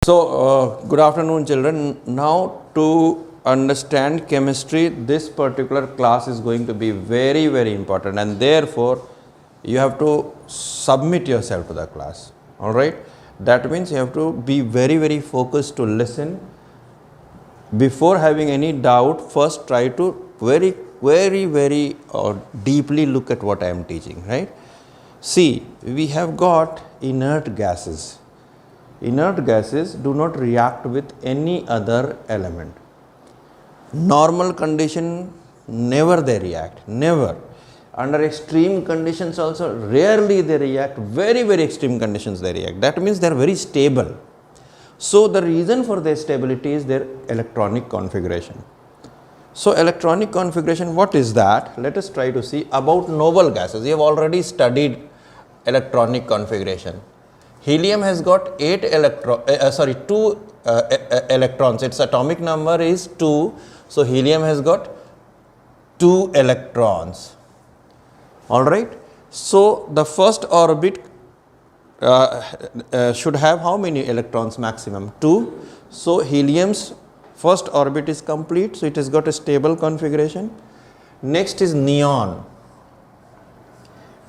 Good afternoon children. Now to understand chemistry, this particular class is going to be very important, and therefore you have to submit yourself to the class. Alright. That means you have to be very focused to listen. Before having any doubt, first try to very deeply look at what I am teaching, right? See, we have got inert gases. Inert gases do not react with any other element. Normal condition, never they react, never. Under extreme conditions also, rarely they react. Very extreme conditions they react. That means they are very stable. So the reason for their stability is their electronic configuration. So electronic configuration, what is that? Let us try to see about noble gases. We have already studied electronic configuration. Helium has got 2 electrons. Its atomic number is 2. So helium has got 2 electrons. Alright. So the first orbit should have how many electrons maximum? 2. So helium's first orbit is complete. So it has got a stable configuration. Next is neon.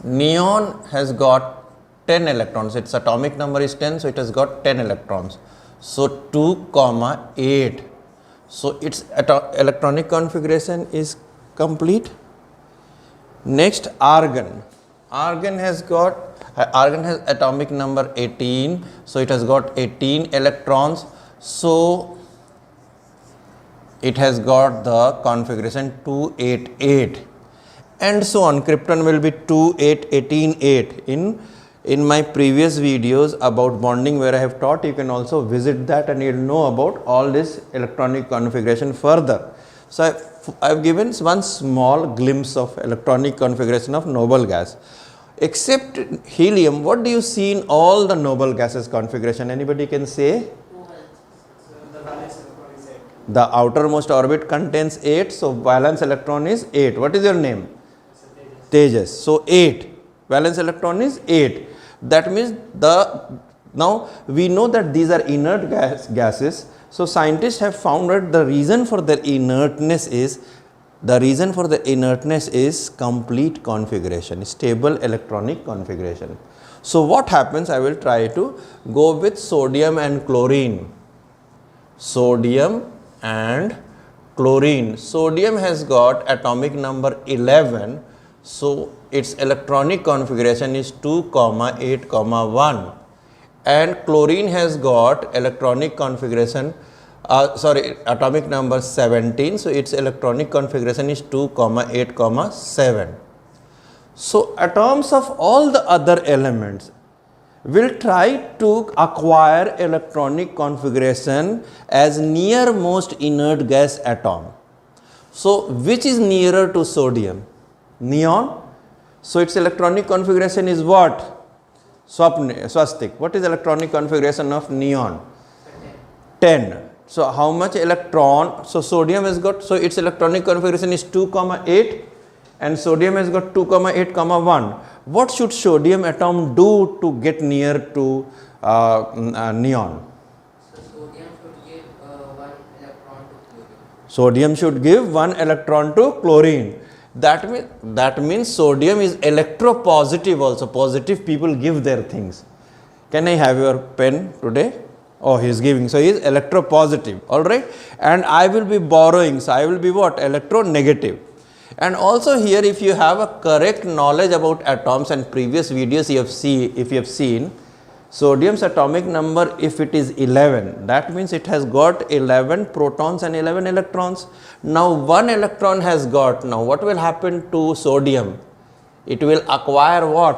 Neon has got 10 electrons. Its atomic number is 10, so it has got 10 electrons. So 2, 8. So its electronic configuration is complete. Next, argon. Argon has atomic number 18, so it has got 18 electrons. So it has got the configuration 288, and so on. Krypton will be 2, 8, 18, 8. In my previous videos about bonding where I have taught, you can also visit that and you will know about all this electronic configuration further. So I have given one small glimpse of electronic configuration of noble gas. Except helium, what do you see in all the noble gases configuration? Anybody can say? The outermost orbit contains 8, so valence electron is 8. What is your name? Tejas. So 8. Valence electron is 8. That means now we know that these are inert gases. So scientists have found that the reason for their inertness is complete configuration, stable electronic configuration. So what happens? I will try to go with sodium and chlorine. Sodium and chlorine. Sodium has got atomic number 11. So its electronic configuration is 2, 8, 1, and chlorine has got electronic configuration atomic number 17. So its electronic configuration is 2, 8, 7. So atoms of all the other elements will try to acquire electronic configuration as nearmost inert gas atom. So which is nearer to sodium? Neon. So its electronic configuration is what? Swastik. What is electronic configuration of neon? 10. So how much electron? So sodium has got, so its electronic configuration is 2, 8, and sodium has got 2, 8, 1. What should sodium atom do to get near to neon? Sodium should give 1 electron to chlorine. That means sodium is electropositive also. Positive people give their things. Can I have your pen today? Oh, he is giving. So he is electropositive. Alright. And I will be borrowing. So I will be what? Electronegative. And also here, if you have a correct knowledge about atoms, and previous videos if you have seen, sodium's atomic number, if it is 11, that means it has got 11 protons and 11 electrons. Now 1 electron has got, now what will happen to sodium? It will acquire what?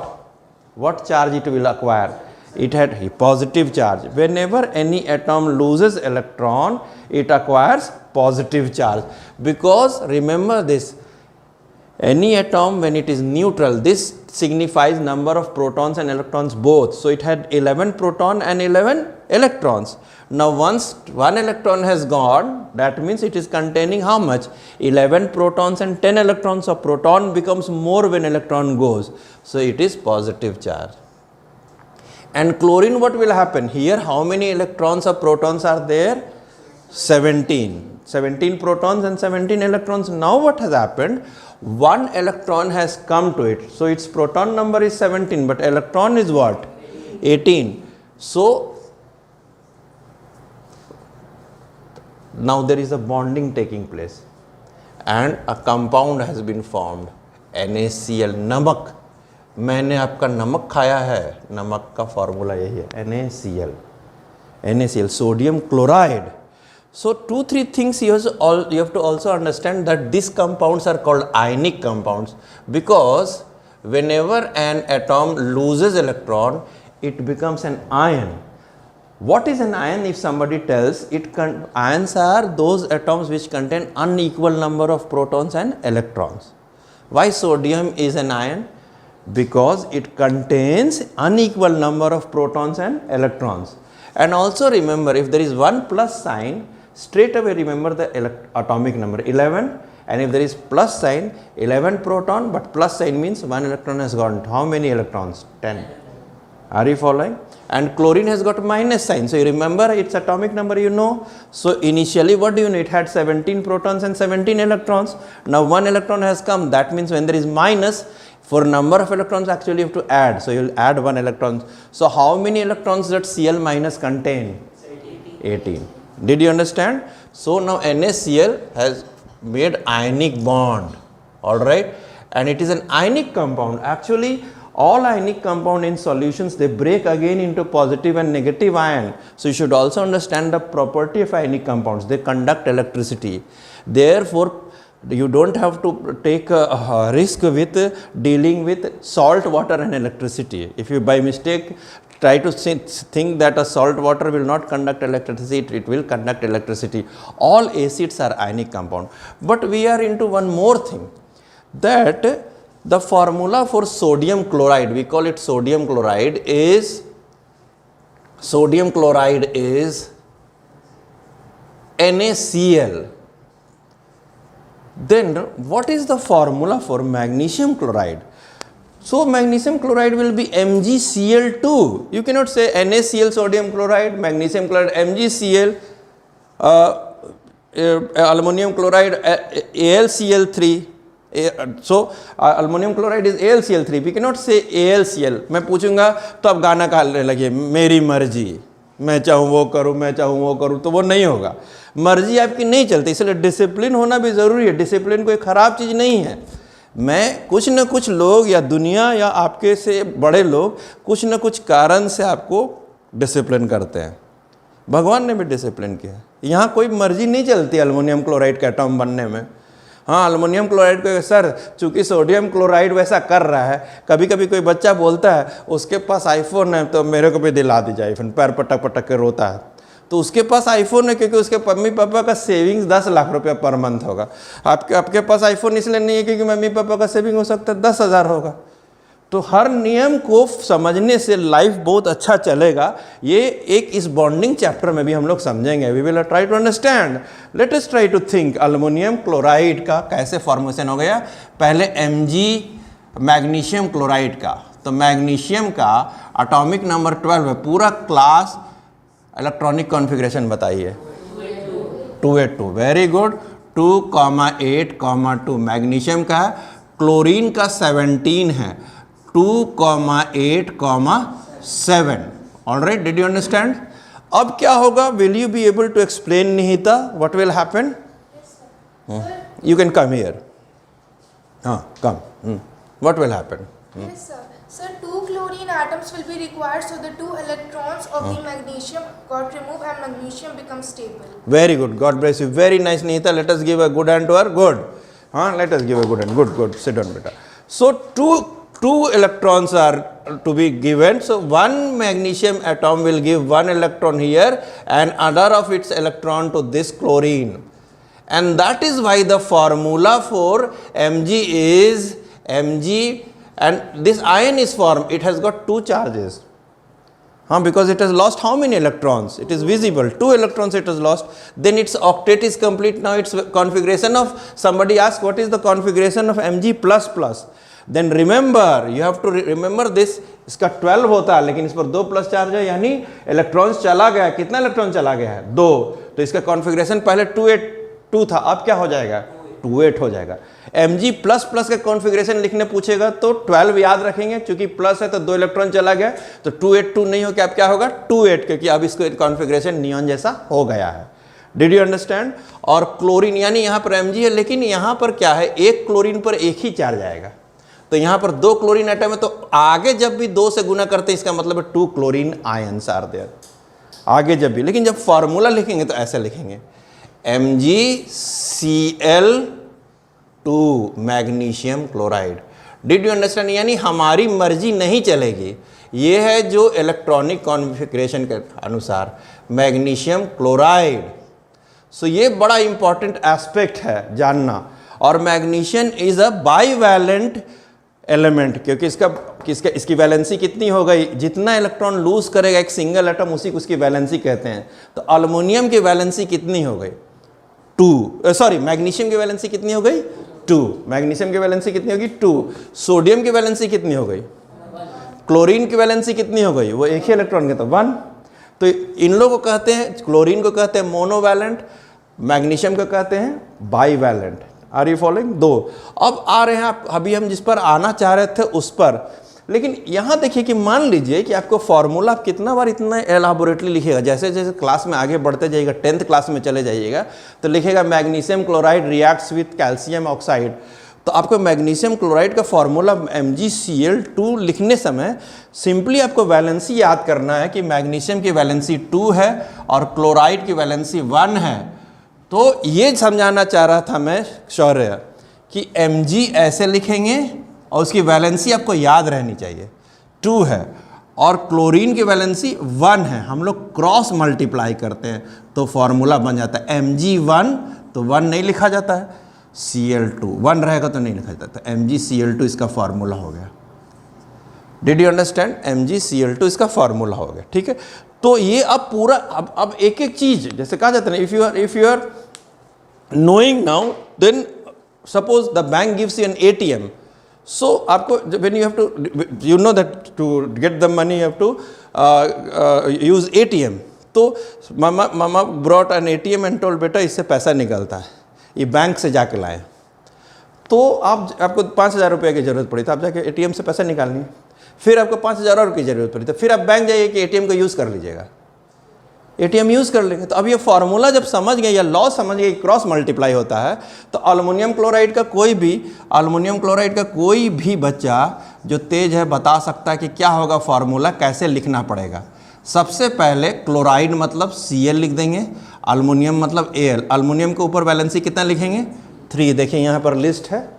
What charge it will acquire? It had a positive charge. Whenever any atom loses electron, it acquires positive charge. Because remember this, any atom when it is neutral, this signifies number of protons and electrons both. So it had 11 proton and 11 electrons. Now once 1 electron has gone, that means it is containing how much? 11 protons and 10 electrons. So proton becomes more when electron goes. So it is positive charge. And chlorine, what will happen? Here, how many electrons or protons are there? 17. 17 protons and 17 electrons. Now what has happened? One electron has come to it. So its proton number is 17, but electron is what? 18. So now there is a bonding taking place and a compound has been formed. NaCl, नमक. मैंने आपका नमक खाया है, नमक का formula यही है, NaCl, sodium chloride. So 2-3 things you have to also understand that these compounds are called ionic compounds, because whenever an atom loses electron, it becomes an ion. What is an ion? If somebody tells, ions are those atoms which contain unequal number of protons and electrons. Why sodium is an ion? Because it contains unequal number of protons and electrons. And also remember, if there is one plus sign, straight away remember the atomic number 11, and if there is plus sign, 11 proton, but plus sign means one electron has gone. How many electrons? 10. Are you following? And chlorine has got minus sign. So you remember its atomic number, you know. So initially what do you know? It had 17 protons and 17 electrons. Now one electron has come. That means when there is minus, for number of electrons actually you have to add. So you will add one electron. So how many electrons does Cl minus contain? 18. Did you understand? So now NaCl has made ionic bond. Alright. And it is an ionic compound. Actually, all ionic compound in solutions, they break again into positive and negative ion. So you should also understand the property of ionic compounds. They conduct electricity. Therefore, you don't have to take a risk with dealing with salt water and electricity. If you by mistake try to think that a salt water will not conduct electricity, it will conduct electricity. All acids are ionic compound. But we are into one more thing, that the formula for sodium chloride, we call it sodium chloride, is NaCl. Then what is the formula for magnesium chloride? So magnesium chloride will be MgCl2. You cannot say NaCl sodium chloride, magnesium chloride MgCl, aluminum chloride AlCl3. So aluminum chloride is AlCl3. We cannot say AlCl. मैं पूछूंगा तो आप गाना गाने लगे, मेरी मर्जी, मैं चाहूँ वो करूँ, मैं चाहूँ वो करूँ, तो वो नहीं होगा. मर्जी आपकी नहीं चलती, इसलिए डिसिप्लिन होना भी ज़रूरी है. डिसिप्लिन कोई ख़राब चीज़ नहीं है. मैं कुछ न कुछ लोग या दुनिया या आपके से बड़े लोग कुछ न कुछ कारण से आपको डिसिप्लिन करते हैं. भगवान ने भी डिसिप्लिन किया. यहाँ कोई मर्जी नहीं चलती एल्युमिनियम क्लोराइड का एटम बनने में. हाँ, एल्युमिनियम क्लोराइड को सर चूंकि सोडियम क्लोराइड वैसा कर रहा है, कभी कभी कोई बच्चा बोलता है उसके पास आईफोन है तो मेरे को भी दिला दीजिए आईफोन, पैर पटक पटक के रोता है. तो उसके पास आईफोन है क्योंकि उसके मम्मी पापा का सेविंग्स 10 लाख रुपया पर मंथ होगा. आपके पास आईफोन इसलिए नहीं है क्योंकि मम्मी पापा का सेविंग हो सकता है 10,000 होगा. तो हर नियम को समझने से लाइफ बहुत अच्छा चलेगा. ये एक इस बॉन्डिंग चैप्टर में भी हम लोग समझेंगे. We will try to understand. Let us try to think aluminium chloride का कैसे फॉर्मेशन हो गया. पहले Mg मैग्नीशियम क्लोराइड का. तो मैग्नीशियम का एटॉमिक नंबर 12 है. पूरा क्लास इलेक्ट्रॉनिक कॉन्फ़िगरेशन बताइए. 282. Very good. 2,8,2 मैग्नीशियम का. क्लोरीन का 17 है. 2,8,7. Alright, did you understand? अब क्या होगा? Will you be able to explain Nihita what will happen? You can come here. हाँ, come. What will happen? Yes, sir. Sir, 2 chlorine atoms will be required so the 2 electrons of the magnesium got removed and magnesium becomes stable. Very good. God bless you. Very nice, Nihita. Let us give a good hand to her. Good. Let us give a good hand. Good, good. Sit down, beta. So, two electrons are to be given. So, one magnesium atom will give one electron here and other of its electron to this chlorine. And that is why the formula for Mg is Mg, and this ion is formed. It has got 2 charges. Because it has lost how many electrons? It is visible. 2 electrons it has lost. Then its octet is complete. Now its configuration of, somebody asked what is the configuration of Mg++. Then remember, you have to remember this, इसका 12 होता है लेकिन इस पर 2 plus charge है, यानी electrons चला गया, कितना इलेक्ट्रॉन चला गया है 2, तो इसका कॉन्फ़िगरेशन पहले 282 था, अब क्या हो जाएगा 28 हो जाएगा। Mg प्लस प्लस का कॉन्फ़िगरेशन लिखने पूछेगा तो 12 याद रखेंगे, क्योंकि प्लस है तो 2 इलेक्ट्रॉन चला गया, तो 282 नहीं हो क्या, अब क्या होगा 28, क्योंकि अब इसको कॉन्फ़िगरेशन नियॉन जैसा हो गया है। Did you understand? और क्लोरीन, यानी यहाँ पर Mg है लेकिन यहाँ पर क्या है, एक क्लोरीन पर एक ही चार्ज आएगा, तो यहाँ पर 2 क्लोरीन एटम है, तो आगे जब भी 2 से गुना करते हैं इसका मतलब है 2 क्लोरीन आयंस आर देयर, आगे जब भी। लेकिन जब फॉर्मूला लिखेंगे तो ऐसे लिखेंगे MgCl2 magnesium chloride. Did you understand? यानी हमारी मर्जी नहीं चलेगी, ये है जो इलेक्ट्रॉनिक कॉन्फ़िगरेशन के अनुसार मैग्नीशियम क्लोराइड। सो ये बड़ा इंपॉर्टेंट एस्पेक्ट है जानना। और magnesium is a bivalent element, क्योंकि इसकी वैलेंसी कितनी हो गई, जितना इलेक्ट्रॉन लूज करेगा एक सिंगल एटम उसी को उसकी वैलेंसी कहते हैं। तो अल्युमिनियम की वैलेंसी कितनी हो गई 2, सॉरी मैग्नीशियम की वैलेंसी कितनी हो गई 2, मैग्नीशियम की वैलेंसी कितनी होगी 2, सोडियम की वैलेंसी कितनी हो गई, क्लोरीन की वैलेंसी कितनी हो गई, वो एक ही इलेक्ट्रॉन के तो 1। तो इन लोगों को कहते हैं, क्लोरीन को कहते हैं मोनोवैलेंट, मैग्नीशियम को कहते हैं बाईवैलेंट। Are you following? 2। अब आ रहे हैं आप, अभी हम जिस पर आना चाह रहे थे उस पर, लेकिन यहाँ देखिए कि मान लीजिए कि आपको फॉर्मूला आप कितना बार इतना एलाबोरेटली लिखेगा, जैसे जैसे क्लास में आगे बढ़ते जाइएगा, 10th क्लास में चले जाइएगा तो लिखेगा magnesium chloride reacts with calcium oxide, तो आपको मैग्नीशियम क्लोराइड का फॉर्मूला MgCl2 लिखने समय सिंपली आपको वैलेंसी याद करना है कि मैग्नीशियम की वैलेंसी 2 है और क्लोराइड की वैलेंसी 1 है। तो ये समझाना चाह रहा था मैं शौर्य कि Mg ऐसे लिखेंगे और उसकी वैलेंसी आपको याद रहनी चाहिए 2 है, और क्लोरीन की वैलेंसी 1 है, हम लोग क्रॉस मल्टीप्लाई करते हैं तो फॉर्मूला बन जाता है Mg1, तो 1 नहीं लिखा जाता है, Cl2 1 रहेगा तो नहीं लिखा जाता, MgCl2 इसका फॉर्मूला हो गया। Did you understand? MgCl2 इसका फॉर्मूला हो गया, ठीक है। तो ये अब पूरा अब एक एक चीज जैसे कहा जाता है ना, if you are knowing now, then suppose the bank gives you an ATM, so आपको when you have to, you know that to get the money you have to use ATM, तो मामा brought an ATM and told बेटा इससे पैसा निकलता है, ये bank से जाके लाए, तो आपको 5,000 रुपये की ज़रूरत पड़ी, तो आप जाके ATM से पैसा निकालनी, फिर आपको 5,000 और की ज़रूरत पड़ी, तो फिर आप बैंक जाइए कि ATM को यूज़ कर लीजिएगा, ATM यूज़ कर लेंगे। तो अब ये फार्मूला जब समझ गए या लॉ समझ गए क्रॉस मल्टीप्लाई होता है, तो अल्युमिनियम क्लोराइड का कोई भी बच्चा जो तेज है बता सकता है कि क्या होगा फार्मूला, कैसे लिखना पड़ेगा। सबसे पहले क्लोराइड मतलब Cl लिख देंगे, अल्युमिनियम मतलब Al, अल्युमिनियम के ऊपर वैलेंसी कितना लिखेंगे 3, देखिए यहाँ पर लिस्ट है,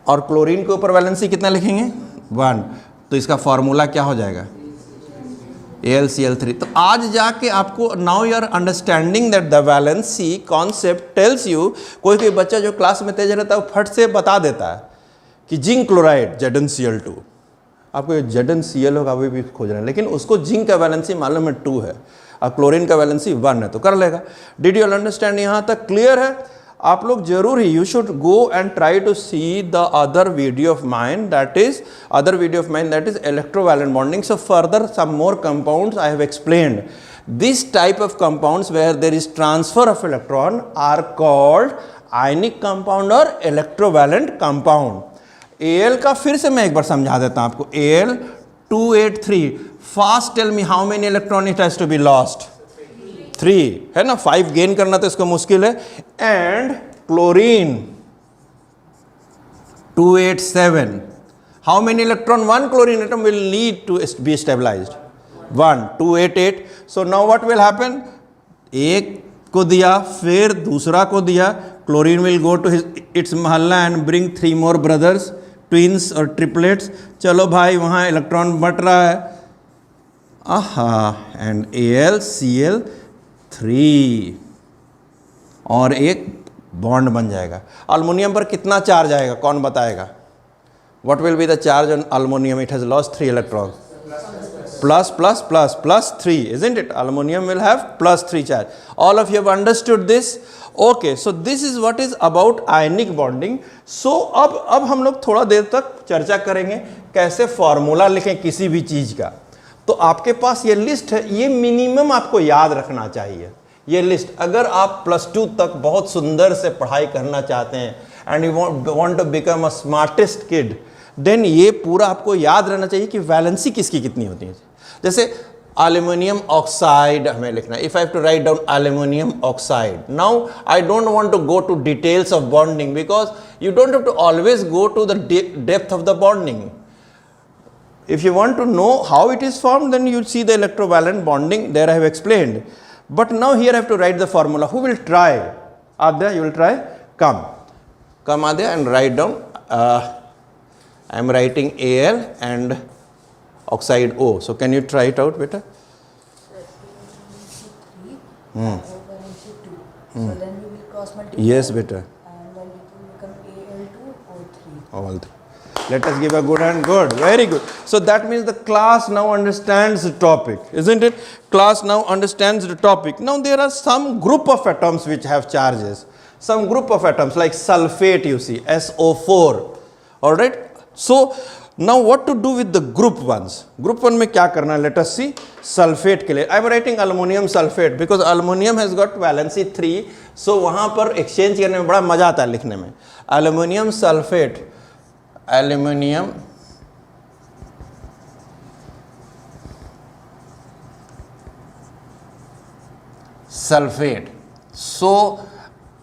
और क्लोरीन के ऊपर वैलेंसी कितना लिखेंगे 1, तो इसका फार्मूला क्या हो जाएगा AlCl3। तो आज जाके आपको now you are understanding that the valency concept tells you, कोई बच्चा जो क्लास में तेज रहता है वो फट से बता देता है कि जिंक क्लोराइड ZnCl2, आपको ZnCl होगा अभी भी खोज रहे हैं, लेकिन उसको जिंक का वैलेंसी मालूम है 2 है और क्लोरीन का वैलेंसी 1 है, तो कर लेगा। Did you understand? यहाँ तक क्लियर है? आप लोग जरूर ही you should go and try to see the other video of mine, that is electrovalent bonding. So further some more compounds I have explained. This type of compounds where there is transfer of electron are called ionic compound or electrovalent compound. Al का फिर से मैं एक बार समझा देता हूँ आपको। Al283, fast tell me how many electron it has to be lost? 3 है ना, 5 गेन करना तो इसको मुश्किल है। And chlorine 287, how many electron one chlorine atom will need to be stabilized? 1, 288. So now what will happen? एक को दिया, फिर दूसरा को दिया, chlorine will go to its Mohalla and bring 3 more brothers, twins और triplets. चलो भाई वहाँ इलेक्ट्रॉन बट रहा है, एंड AlCl3 और एक बॉन्ड बन जाएगा। अल्युमिनियम पर कितना चार्ज आएगा कौन बताएगा? What will be the charge on aluminum? It has lost 3 electrons. plus plus plus plus 3, isn't it? Aluminum will have plus 3 charge. All of you have understood this? Okay, so this is what is about ionic bonding. So अब हम लोग थोड़ा देर तक चर्चा करेंगे कैसे formula लिखें किसी भी चीज का. तो आपके पास ये लिस्ट है, ये मिनिमम आपको याद रखना चाहिए. ये लिस्ट अगर आप +2 तक बहुत सुंदर से पढ़ाई करना चाहते हैं and you want to become a smartest kid, then ये पूरा आपको याद रहना चाहिए कि वैलेंसी किसकी कितनी होती है. जैसे एल्यूमिनियम ऑक्साइड हमें लिखना है. If I have to write down aluminium oxide, now I don't want to go to details of bonding because you don't have to always go to the depth of the bonding. If you want to know how it is formed, then you see the electrovalent bonding. There I have explained. But now here I have to write the formula. Who will try? Adya, you will try? Come Adya and write down. I am writing Al and oxide O. So can you try it out, beta? So then we will cross multiply. Yes, beta. And then it will become Al2O3. All three. Let us give a good hand. Good, very good. So that means the class now understands the topic, isn't it? Class now understands the topic. Now there are some group of atoms which have charges. Some group of atoms like sulfate, you see, SO4. All right. So now what to do with the group ones? Group one में क्या करना है? Let us see. Sulfate के लिए I am writing aluminum sulfate because aluminum has got valency 3. So वहाँ पर exchange करने में बड़ा मजा आता है लिखने में. Aluminum sulfate. Aluminium sulfate. So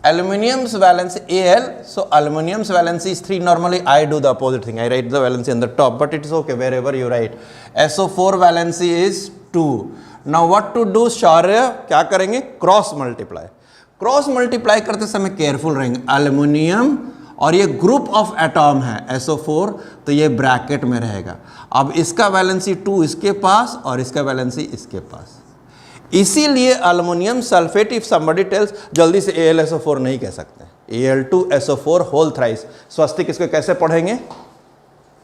aluminium's valency Al, so aluminium's valency is 3. Normally I do the opposite thing, I write the valency on the top, but it is okay wherever you write. SO4 valency is 2. Now what to do? Shaurya क्या करेंगे? Cross multiply. Cross multiply करते समय careful रहेंगे. Aluminium और ये group of atom है SO4, तो ये ब्रैकेट में रहेगा. अब इसका वैलेंसी 2 इसके पास और इसका वैलेंसी इसके पास. इसीलिए aluminium sulphate, if somebody tells, जल्दी से AlSO4 नहीं कह सकते. Al2SO4 whole thrice. स्वस्तिक इसको कैसे पढ़ेंगे?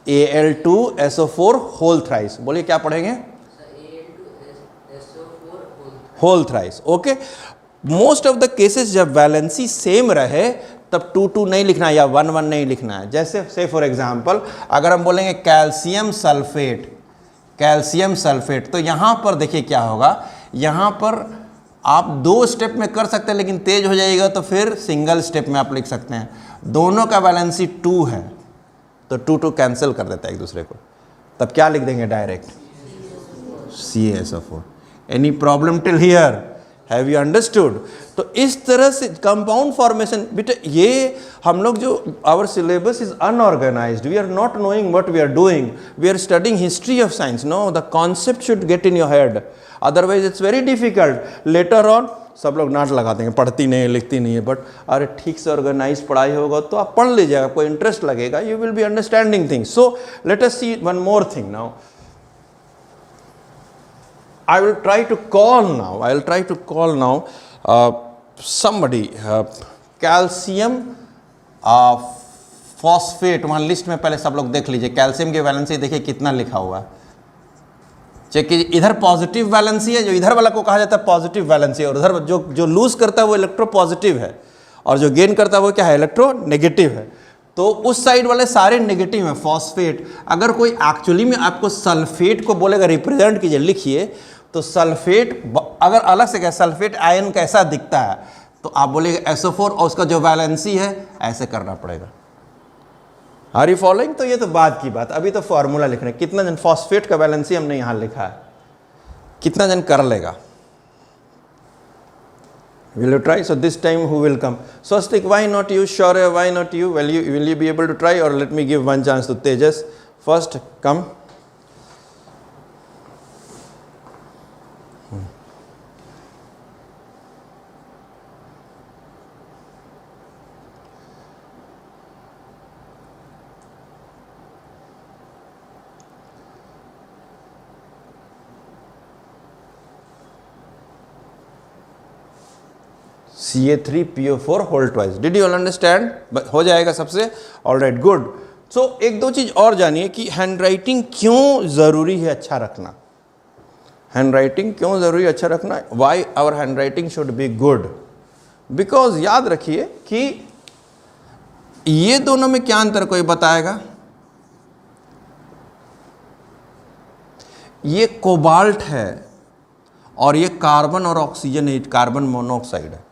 Al2SO4 whole thrice. बोलिए क्या पढ़ेंगे? Whole thrice. Okay. Most of the cases जब वैलेंसी सेम रहे तब 2 नहीं लिखना है या 1 नहीं लिखना है. जैसे से फॉर एग्जांपल अगर हम बोलेंगे कैल्शियम सल्फेट, तो यहाँ पर देखिए क्या होगा. यहाँ पर आप 2 स्टेप में कर सकते हैं, लेकिन तेज हो जाएगा तो फिर सिंगल स्टेप में आप लिख सकते हैं. दोनों का वैलेंसी 2 है तो 2 कैंसिल कर देता है एक दूसरे को. तब क्या लिख देंगे? Direct CaSO4. Any problem till here? Have you understood? तो इस तरह से कंपाउंड फॉर्मेशन, बेटा ये हम लोग जो our syllabus is unorganised, we are not knowing what we are doing, we are studying history of science. No, the concept should get in your head, otherwise it's very difficult. Later on सब लोग नाट लगाते हैं, पढ़ती नहीं है, लिखती नहीं है, बट अरे ठीक से ऑर्गेनाइज पढ़ाई होगा तो आप पढ़ लीजिएगा, आपको इंटरेस्ट लगेगा, you will be understanding things. So let us see one more thing now. I will try to call now somebody. Calcium phosphate, वहाँ लिस्ट में पहले सब लोग देख लीजिए. कैल्शियम की वैलेंसी देखिए कितना लिखा हुआ है. चेक कीजिए. इधर पॉजिटिव वैलेंसी है, जो इधर वाला को कहा जाता है पॉजिटिव वैलेंसी, और उधर जो लूज करता है वो इलेक्ट्रो पॉजिटिव है, और जो गेन करता है वो क्या है? इलेक्ट्रो नेगेटिव है. तो उस साइड वाले सारे नेगेटिव हैं. फॉस्फेट, अगर कोई एक्चुअली में आपको सल्फेट को बोलेगा रिप्रेजेंट कीजिए, लिखिए, तो सल्फेट अगर अलग से कहे सल्फेट आयन कैसा दिखता है, तो आप बोलेगा SO4 और उसका जो वैलेंसी है ऐसे करना पड़ेगा. Are you following? तो ये तो बाद की बात, अभी तो फॉर्मूला लिख रहे हैं. कितना जन फॉस्फेट का वैलेंसी हमने यहाँ लिखा है, कितना जन कर लेगा? Will you try? So this time who will come? Swastik, why not you? Shaurya, why not you? Will you be able to try, or let me give one chance to Tejas? First, come. CA3PO4 whole twice. Did you all understand? हो जाएगा सबसे. All right, good. So एक दो चीज़ और जानिए कि hand writing क्यों ज़रूरी है अच्छा रखना. हैंड राइटिंग क्यों ज़रूरी अच्छा रखना है? Why our handwriting should be good? Because याद रखिए कि ये दोनों में क्या अंतर कोई बताएगा? ये कोबाल्ट है और ये कार्बन और ऑक्सीजन, कार्बन मोनोऑक्साइड है।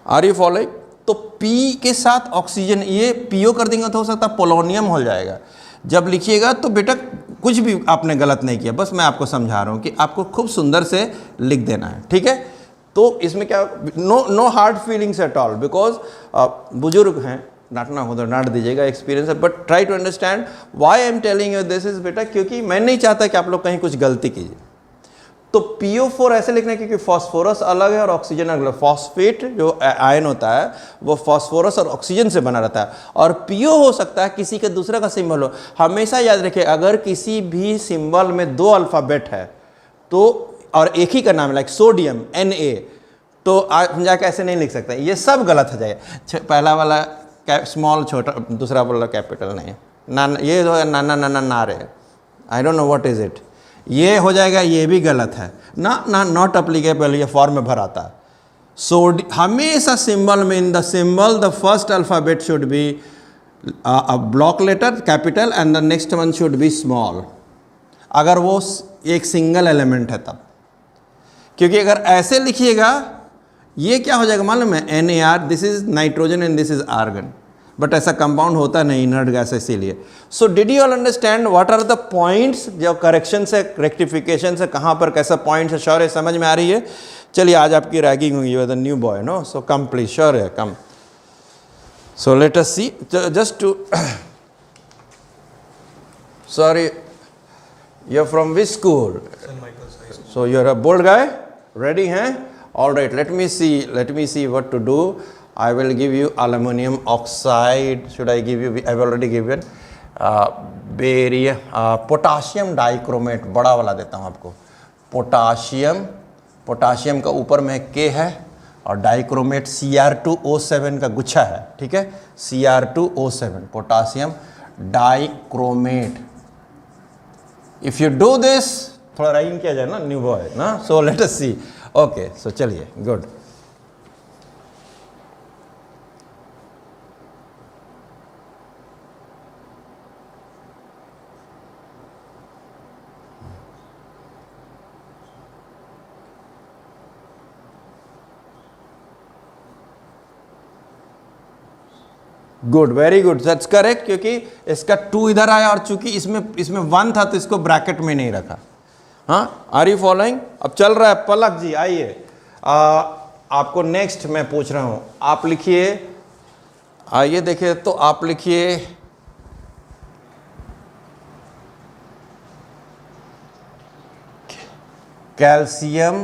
Are you following? तो पी के साथ ऑक्सीजन, ये पीओ कर देंगे तो हो सकता है पोलोनियम हो जाएगा। जब लिखिएगा तो बेटा कुछ भी आपने गलत नहीं किया, बस मैं आपको समझा रहा हूँ कि आपको खूब सुंदर से लिख देना है, ठीक है? तो इसमें क्या, no hard feelings at all, because बुजुर्ग हैं, डांटना हो तो डांट दीजिएगा, एक्सपीरियंस है, but try to understand why I am telling you this is बेटा, क्योंकि मैं नहीं चाहता कि आप लोग कहीं कुछ गलती कीजिए। तो PO4 ऐसे लिखना है क्योंकि फॉस्फोरस अलग है और ऑक्सीजन अलग है। फॉस्फेट जो आयन होता है वो फॉस्फोरस और ऑक्सीजन से बना रहता है, और PO हो सकता है किसी के दूसरे का सिंबल हो। हमेशा याद रखिए, अगर किसी भी सिंबल में 2 अल्फ़ाबेट है तो, और एक ही का नाम है, लाइक सोडियम Na, तो आप जाके ऐसे नहीं लिख सकते, ये सब गलत हो जाएगा। पहला वाला स्मॉल छोटा, दूसरा वाला कैपिटल नहीं, ना ये जो है नाना नाना नारे, I don't know what is it, ये हो जाएगा, ये भी गलत है ना, नॉट अप्लीकेबल, ये फॉर्म में भर आता है। हमेशा सिंबल में, in the symbol the first alphabet should be a block letter capital and the next one should be small, अगर वो एक सिंगल एलिमेंट है तब। क्योंकि अगर ऐसे लिखिएगा ये क्या हो जाएगा मालूम है, NaR, this is nitrogen and this is argon, but ऐसा कंपाउंड होता नहीं, इनर्ट गैस है इसीलिए। So did you all understand what are the points, जो करेक्शन से, रेक्टिफिकेशन से कहाँ पर कैसा पॉइंट्स है? श्योर है, समझ में आ रही है? चलिए आज आपकी रैगिंग होगी, you are the new boy, no, so come please, sure है, come. So let us see, just to, sorry, you are from which school? So you are a bold guy, ready हैं? All right, let me see what to do. I will give you aluminum oxide. Should I give you? I've already given barium, potassium dichromate, बड़ा वाला देता हूँ आपको। Potassium का ऊपर में K है और डाइक्रोमेट Cr2O7 का गुच्छा है, ठीक है? Cr2O7, potassium dichromate. If you do this, थोड़ा राइटिंग किया जाए ना, न्यू बॉय ना, so let us see. Okay, so चलिए, good. Good, very good, that's correct, क्योंकि इसका 2 इधर आया और चूंकि इसमें 1 था तो इसको ब्रैकेट में नहीं रखा। हाँ, आर यू फॉलोइंग? अब चल रहा है। पलक जी आइए, आपको नेक्स्ट मैं पूछ रहा हूं, आप लिखिए, आइए देखिए, तो आप लिखिए कैल्शियम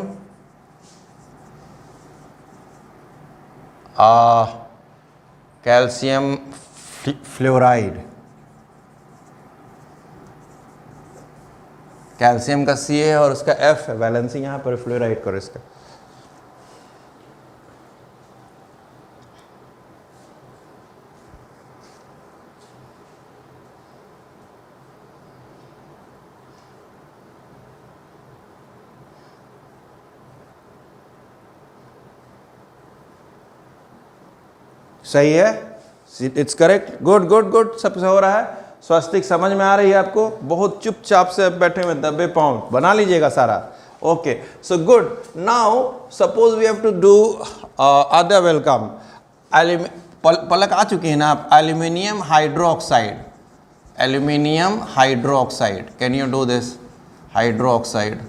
कैल्शियम फ्लोराइड, कैल्शियम का C है और उसका F है, वैलेंसी यहाँ पर, फ्लोराइड करो इसका। सही है, it's correct, good good good, सबसे हो रहा है। स्वास्तिक समझ में आ रही है आपको? बहुत चुपचाप से बैठे हुए, दबे पाँव बना लीजिएगा सारा। Okay, so good. Now suppose we have to do other welcome. Palak आ चुकी है ना आप? Aluminium hydroxide, aluminium hydroxide, can you do this? Hydroxide,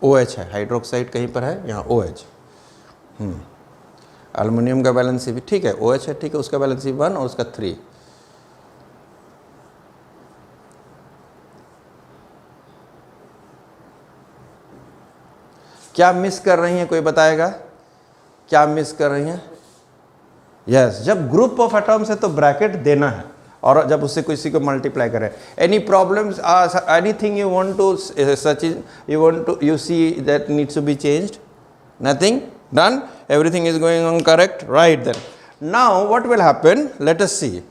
OH है, हाइड्रोक्साइड कहीं पर है, यहाँ OH। एल्युमिनियम का बैलेंसी भी ठीक है, OH है, ठीक है, उसका बैलेंसी 1 और उसका 3। क्या मिस कर रही हैं, कोई बताएगा? क्या मिस कर रही हैं? यस, जब ग्रुप ऑफ एटम्स है तो ब्रैकेट देना है, और जब उससे किसी को मल्टीप्लाई करें। Any problems, anything you want to such, you want to, you see that needs to be changed? Nothing? Done? Everything is going on correct? Right then. Now what will happen? Let us see.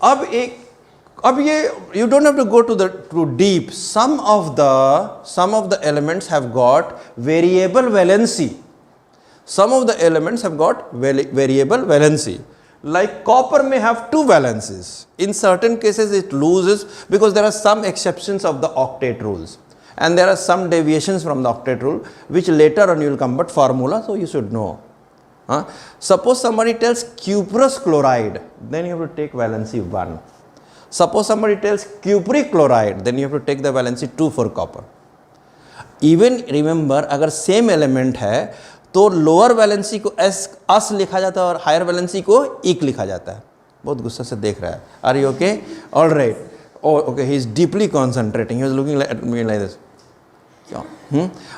अब ये you don't have to go to deep. Some of the elements have got variable valency. Some of the elements have got variable valency. Like copper may have two valencies. In certain cases it loses because there are some exceptions of the octet rules. And there are some deviations from the octet rule which later on you will come, but formula, so you should know. Suppose somebody tells cuprous chloride, then you have to take valency 1. Suppose somebody tells cupric chloride, then you have to take the valency 2 for copper. Even remember, अगर same element है तो lower valency को अस लिखा जाता है और higher valency को इक लिखा जाता है. बहुत गुस्सा से देख रहा है. Are you okay? All right. Okay, he is deeply concentrating. He was looking at me like this.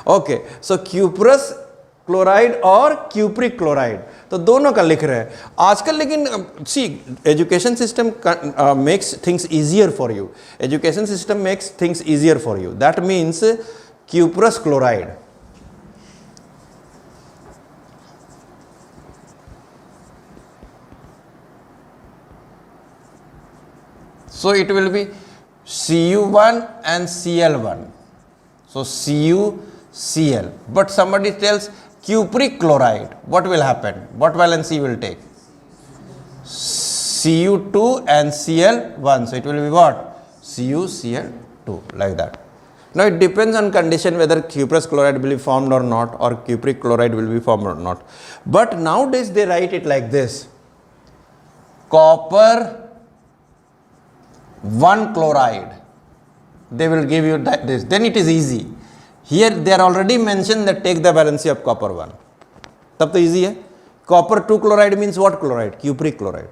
Okay, so cuprous chloride और क्यूप्रिक क्लोराइड, तो दोनों का लिख रहे हैं आजकल. लेकिन see, education system makes things easier for you. Education system makes things easier for you. That means cuprous chloride, so it will be Cu1 and Cl1. So CuCl. But somebody tells cupric chloride, what will happen? What valency will take? Cu2 and Cl1. So it will be what? CuCl2, like that. Now it depends on condition whether cuprous chloride will be formed or not, or cupric chloride will be formed or not. But nowadays they write it like this: copper 1 chloride, they will give you this, then it is easy. Here they are already mentioned that take the valency of copper 1, तब तो easy है. Copper 2 chloride means what chloride? Cupric chloride.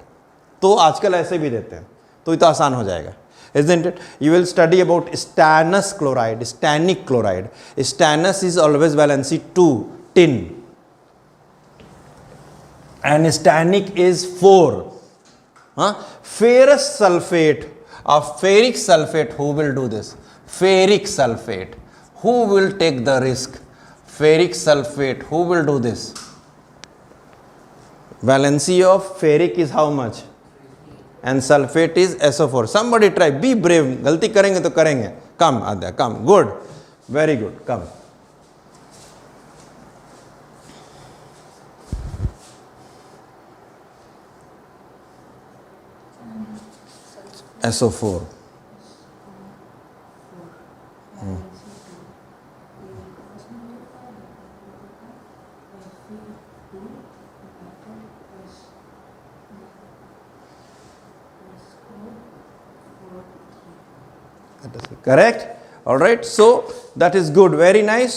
तो आजकल ऐसे भी देते हैं, तो ये तो आसान हो जाएगा, isn't it? You will study about stannous chloride, stannic chloride. Stannous is always valency 2, tin, and stannic is 4. Ferrous sulfate of ferric sulfate, who will do this? Ferric sulfate, who will take the risk? Ferric sulfate, who will do this? Valency of ferric is how much? And sulfate is SO4. Somebody try, be brave. गलती करेंगे तो करेंगे. Come Adya, come. Good, very good. Come. SO4. Correct? All right. So that is good. Very nice.